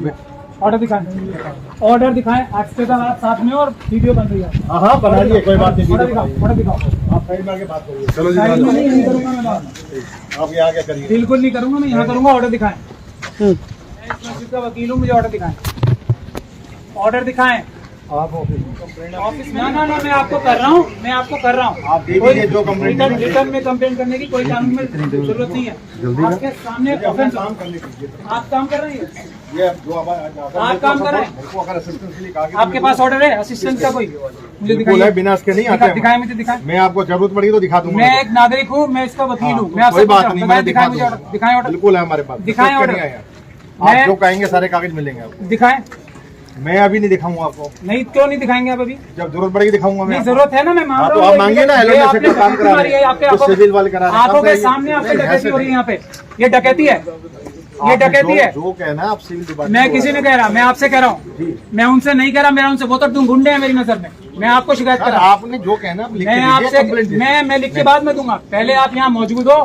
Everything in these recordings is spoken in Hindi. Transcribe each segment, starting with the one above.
ऑर्डर दिखाएं, ऑर्डर दिखाएं। एक्सटे का आप साथ में और वीडियो बन रही है। हाँ बना दिए, कोई बात नहीं। ऑर्डर दिखाओ, ऑर्डर दिखाओ। आप साइड में आके बात करिए। चलो जी, साइड में नहीं करूंगा मैं बात। आप यहाँ क्या करिए? बिल्कुल नहीं करूंगा मैं, यहाँ करूंगा। ऑर्डर दिखाएं। मैं इस मस्जिद का वकील हूँ, मुझे ऑर्डर दिखाएं। ऑर्डर दिखाएं। आप ऑफिस में ना मैं आपको कर रहा हूँ, मैं आपको कर रहा हूँ। आप दे दीजिए जो कंप्लेंट। रिटर्न में कंप्लेंट करने की कोई कानून में जरूरत नहीं है। आपके सामने ऑफेंस काम करने दीजिए। आप काम कर रहे हैं, ये जो आप काम कर रहे हैं। मेरे को अगर असिस्टेंस के लिए कहा आपके पास ऑर्डर है असिस्टेंट का कोई? मुझे बिल्कुल है, दिखाइए। बिना इसके नहीं आते। दिखाएं, मुझे दिखाएं। मैं आपको जरूरत पड़ेगी तो दिखा दूंगा। मैं एक नागरिक हूँ, मैं इसका वकील हूँ। मैं कोई आपसे बात नहीं, मैं दिखा मुझे ऑर्डर दूंगा। दिखाएं। ऑर्डर बिल्कुल है हमारे पास। दिखाएं ऑर्डर। आप जो कहेंगे सारे कागज मिलेंगे आपको। दिखाएं। मैं अभी नहीं दिखाऊंगा आपको। नहीं, क्यों नहीं दिखाएंगे आप अभी? जब जरूरत पड़ेगी दिखाऊंगा मैं। नहीं, जरूरत है ना, मैं मान हाँ, रहा तो हूँ। आप मांगिए ना। हेलो से काम करा रहे हैं, आपके जो सिविल वाले करा रहे हैं। आंखों के सामने आपसे डकैती हो रही है यहाँ पे। ये डकैती है, ये आपने डकैती है। जो कहना है आप सिविल डिपार्टमेंट। मैं किसी ने कह रहा, मैं आपसे कह रहा हूँ। मैं उनसे नहीं कह रहा, मेरा उनसे वो तो तुम गुंडे हैं मेरी नजर में। मैं आपको शिकायत कर रहा हूँ। आपने जो कहना आप लिख के मैं दीजिए, आपसे कंप्लेंट दीजिए। मैं लिख के बाद में दूंगा। पहले आप यहाँ मौजूद हो,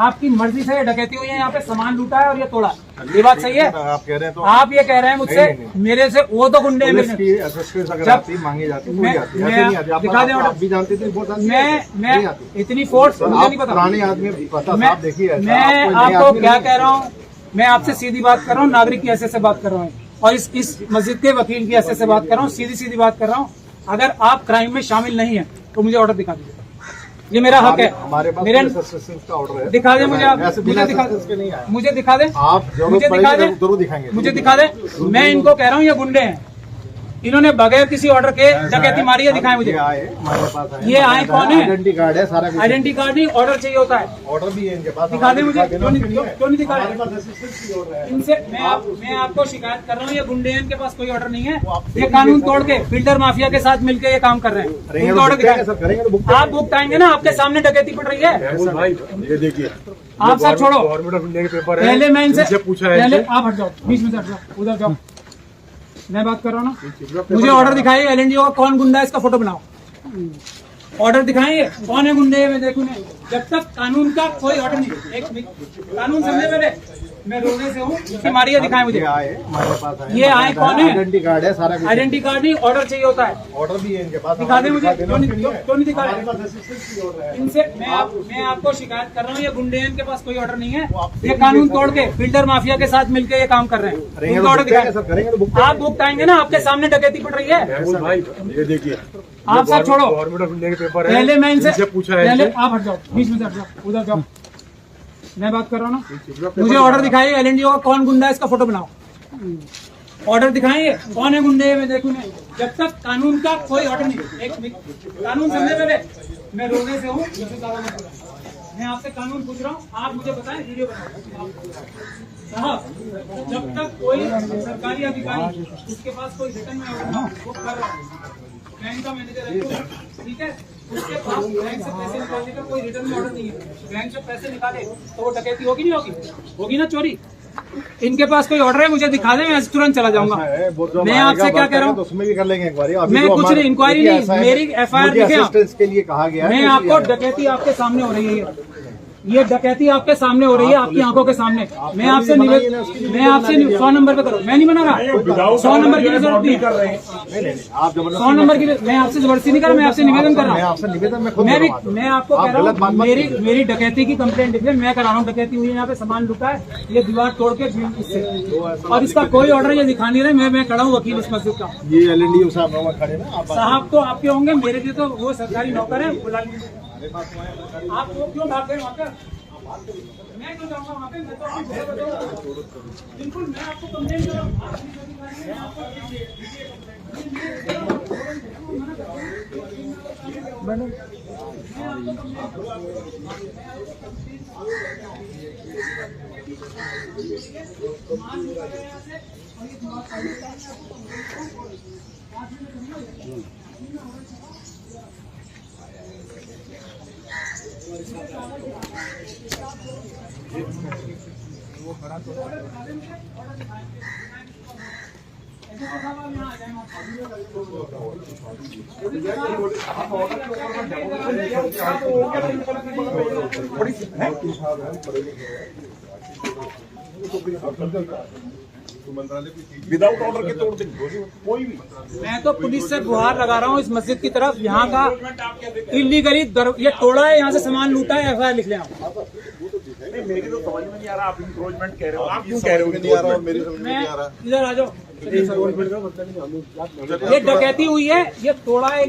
आपकी मर्जी से ये डकैती हुई है, यहाँ पे सामान लूटा है और ये तोड़ा। ये बात सही है? आप कह रहे हैं तो आप ये कह रहे हैं मुझसे, मेरे से वो तो गुंडे हैं पुलिस मेरे। की असिस्टेंस अगर जब- आती मांगी जाती पूरी आती है, ऐसे नहीं आती। दिखा दें आप भी जानते थे बहुत आती है। मैं नहीं आती। इतनी फोर्स मुझे आप नहीं पता। पुराने आदमी पता मैं साहब देखिए ऐसा, मैं आपको नए आपको आदमी क्या नहीं- कह रहा हूँ, मैं आपसे सीधी बात कर रहा हूँ, नागरिक की हैसियत से बात कर रहा हूँ और इस मस्जिद के वकील की हैसियत से बात कर रहा हूँ। सीधी सीधी बात कर रहा हूँ। अगर आप क्राइम में शामिल नहीं है तो मुझे ऑर्डर दिखा दीजिए। ये मेरा हक है। हमारे पास मेरे पुलिस असिस्टेंस का ऑर्डर है। दिखा दे मुझे। आप ऐसे मुझे बिना दिखा असिस्टेंस के नहीं आया। मुझे दिखा दे। आप जरूरत मुझे दिखा पड़ेगी दे, जरूर दिखाएंगे। मुझे दिखा दे। मैं इनको कह रहा हूँ ये गुंडे हैं, इन्होंने बगैर किसी ऑर्डर के डकैती मारी है। दिखाएं मुझे। ये आए हमारे पास आए। ये आए कौन है? आइडेंटिटी कार्ड है, सारा कुछ। आइडेंटिटी कार्ड नहीं, ऑर्डर चाहिए होता है। ऑर्डर भी है इनके पास। दिखा दे मुझे। हमारे क्यों नहीं दिखा हमारे रहे? पास असिस्टेंस की ऑर्डर है। इनसे मैं आपको शिकायत कर रहा हूँ, ये गुंडे हैं, इनके पास कोई ऑर्डर नहीं है। ये कानून तोड़ के बिल्डर माफिया के साथ मिलकर ये काम कर रहे हैं। करेंगे इनको तो ऑर्डर भुगतेंगे, दिखाएं। सब करेंगे तो भुगतेंगे। आप भुगताएंगे ना, आपके सामने डकैती पड़ रही है। भाई ये देखिए, आप सब छोड़ो। गवर्नमेंट ऑफ इंडिया के पेपर है। पहले मैं इनसे पूछा है। पहले आप हट जाओ, बीच में से हट जाओ, उधर जाओ। मैं बात कर रहा हूँ ना। मुझे ऑर्डर दिखाइए। LNDO का कौन गुंडा है, इसका फोटो बनाओ। ऑर्डर दिखाइए, कौन है गुंडे? मैं देखूं नहीं। जब तक कानून का कोई ऑर्डर नहीं। एक मिनट, कानून समझे पहले। मैं रोने से हूँ, इसकी मारिए। दिखाएं मुझे। ये आए हमारे पास आए। ये आए कौन है? आइडेंटिटी कार्ड है, सारा कुछ। आइडेंटिटी कार्ड नहीं, ऑर्डर चाहिए होता है। ऑर्डर भी है इनके पास। दिखा दे मुझे। हमारे क्यों नहीं दिखा हमारे रहे? पास असिस्टेंस की ऑर्डर है। इनसे मैं आपको शिकायत कर रहा हूँ, ये गुंडे हैं, इनके पास कोई ऑर्डर नहीं है। ये कानून तोड़ के बिल्डर माफिया के साथ मिलकर ये काम कर रहे हैं। करेंगे इनको तो ऑर्डर भुगतेंगे, दिखाएं। सब करेंगे तो भुगतेंगे। आप भुगताएंगे ना, आपके सामने डकैती पड़ रही है। भाई ये देखिए, आप सब छोड़ो। गवर्नमेंट ऑफ इंडिया के पेपर है। पहले मैं इनसे पूछा है। पहले आप हट जाओ, बीच में से हट जाओ, उधर जाओ। मैं बात कर रहा हूँ ना। मुझे ऑर्डर दिखाइए। LNDO का कौन गुंडा है, इसका फोटो बनाओ। ऑर्डर दिखाइए, कौन है गुंडे? मैं देखूं नहीं। जब तक कानून का कोई ऑर्डर नहीं। एक मिनट, कानून समझे पहले। मैं रोने से हूँ, मैं आपसे कानून पूछ रहा हूँ, आप मुझे बताएं। वीडियो बनाओ साहब। जब तक कोई सरकारी अधिकारी उसके पास कोई रिटर्न में ऑर्डर ना हो, वो कर रहा है। बैंक का मैनेजर है, ठीक है, उसके पास बैंक से पैसे निकालने का कोई रिटर्न में ऑर्डर नहीं है। बैंक से पैसे निकाले तो वो डकैती होगी नहीं होगी? होगी ना, चोरी। इनके पास कोई ऑर्डर है, मुझे दिखा दे, मैं तुरंत चला जाऊंगा। मैं आपसे क्या कह रहा हूँ, तो उसमें भी कर लेंगे एक बार। मैं कुछ नहीं, इंक्वायरी नहीं, मेरी FIR लिखे आप। असिस्टेंस के लिए कहा गया है। मैं आपको डकैती आपके सामने हो रही है, ये डकैती आपके सामने हो रही है, आपकी आंखों के सामने। मैं आपसे 100 नंबर पे करो। मैं नहीं बना रहा। 100 नंबर की जरूरत नहीं है। आप 100 नंबर की मैं आपसे जबरदस्ती नहीं कर रहा, मैं आपसे निवेदन कर रहा मैं हूँ। आपसे निवेदन मैं खुद मैं आपको कह रहा हूँ, मेरी डकैती की कंप्लेंट लिख ले। मैं करा रहा हूँ डकैती हुई है, यहाँ पे सामान लुटा है, ये दीवार तोड़ के इससे, और इसका कोई ऑर्डर ये दिखा नहीं रहे। मैं खड़ा हूँ वकील इस मस्जिद का। ये LNDO साहब नौबत खड़े ना। आप साहब तो आपके होंगे, मेरे लिए तो वो सरकारी नौकर है, बुला लीजिए। आप वो क्यों भाग गए वहाँ पर? मैं क्यों जाऊँगा वहाँ पे? मैं तो आपको बिल्कुल, मैं आपको कंप्लेंट कर रहा हूँ। विदाउट ऑर्डर के तोड़ देंगे कोई भी। मैं तो पुलिस से गुहार लगा रहा हूँ इस मस्जिद की तरफ, यहाँ का इलीगली ये तोड़ा है, यहाँ से सामान लूटा है, एफआईआर लिख लें आप। नहीं, मेरी तो समझ में नहीं आ रहा, आप इंक्रोचमेंट कह रहे हो, आप क्यों कह रहे हो? नहीं आ रहा और मेरी समझ में मैं नहीं आ रहा। इधर आ जाओ, ये डकैती हुई है, ये तोड़ा है।